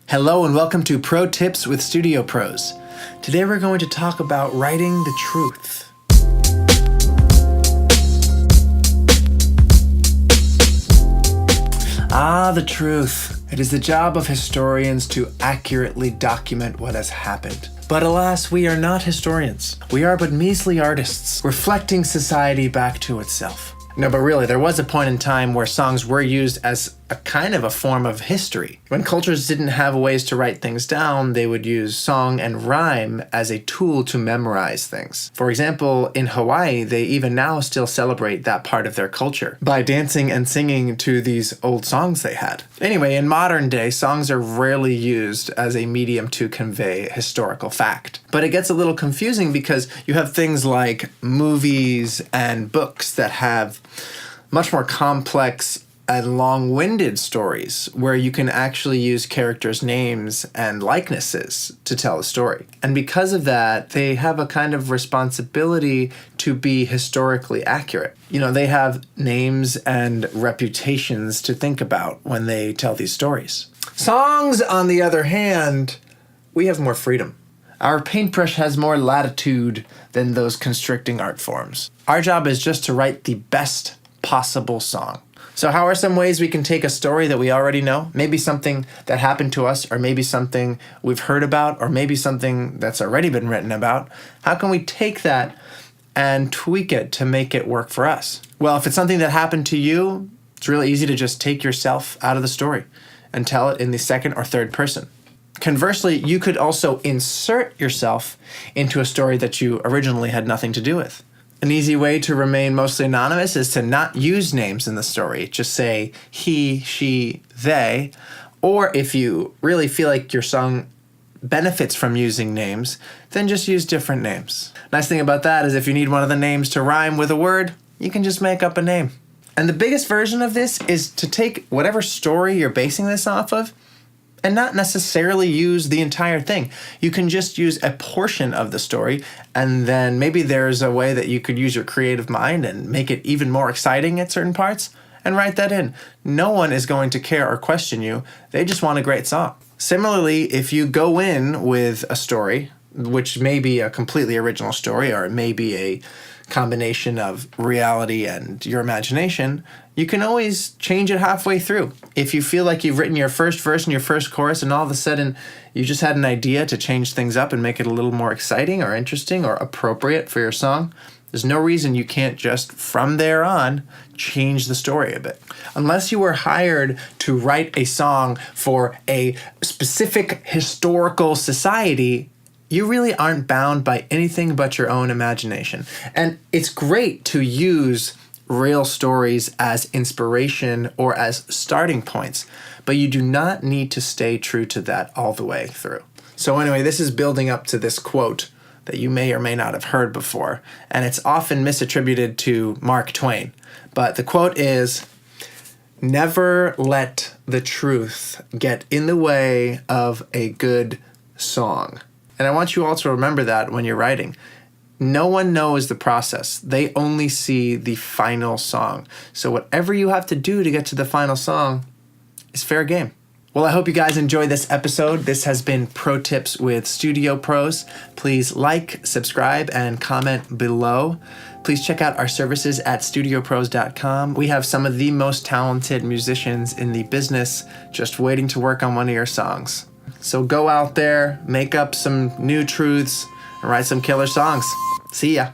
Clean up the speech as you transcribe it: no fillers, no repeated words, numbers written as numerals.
Hello and welcome to Pro Tips with Studio Pros. Today we're going to talk about writing the truth. The truth. It is the job of historians to accurately document what has happened. But alas, we are not historians. We are but measly artists, reflecting society back to itself. No, but really, there was a point in time where songs were used as a kind of a form of history. When cultures didn't have ways to write things down, they would use song and rhyme as a tool to memorize things. For example, in Hawaii, they even now still celebrate that part of their culture by dancing and singing to these old songs they had. Anyway, in modern day, songs are rarely used as a medium to convey historical fact. But it gets a little confusing because you have things like movies and books that have much more complex and long-winded stories where you can actually use characters' names and likenesses to tell a story. And because of that, they have a kind of responsibility to be historically accurate. You know, they have names and reputations to think about when they tell these stories. Songs, on the other hand, we have more freedom. Our paintbrush has more latitude than those constricting art forms. Our job is just to write the best possible song. So how are some ways we can take a story that we already know, maybe something that happened to us, or maybe something we've heard about, or maybe something that's already been written about? How can we take that and tweak it to make it work for us? Well, if it's something that happened to you, it's really easy to just take yourself out of the story and tell it in the second or third person. Conversely, you could also insert yourself into a story that you originally had nothing to do with. An easy way to remain mostly anonymous is to not use names in the story. Just say he, she, they. Or if you really feel like your song benefits from using names, then just use different names. Nice thing about that is if you need one of the names to rhyme with a word, you can just make up a name. And the biggest version of this is to take whatever story you're basing this off of and not necessarily use the entire thing. You can just use a portion of the story, and then maybe there's a way that you could use your creative mind and make it even more exciting at certain parts, and write that in. No one is going to care or question you. They just want a great song. Similarly, if you go in with a story, which may be a completely original story, or it may be a combination of reality and your imagination, you can always change it halfway through. If you feel like you've written your first verse and your first chorus and all of a sudden you just had an idea to change things up and make it a little more exciting or interesting or appropriate for your song, there's no reason you can't just, from there on, change the story a bit. Unless you were hired to write a song for a specific historical society, you really aren't bound by anything but your own imagination. And it's great to use real stories as inspiration or as starting points, but you do not need to stay true to that all the way through. So anyway, this is building up to this quote that you may or may not have heard before, and it's often misattributed to Mark Twain. But the quote is, "Never let the truth get in the way of a good song." And I want you all to remember that when you're writing. No one knows the process. They only see the final song. So whatever you have to do to get to the final song is fair game. Well, I hope you guys enjoyed this episode. This has been Pro Tips with Studio Pros. Please like, subscribe, and comment below. Please check out our services at studiopros.com. We have some of the most talented musicians in the business just waiting to work on one of your songs. So go out there, make up some new truths, and write some killer songs. See ya.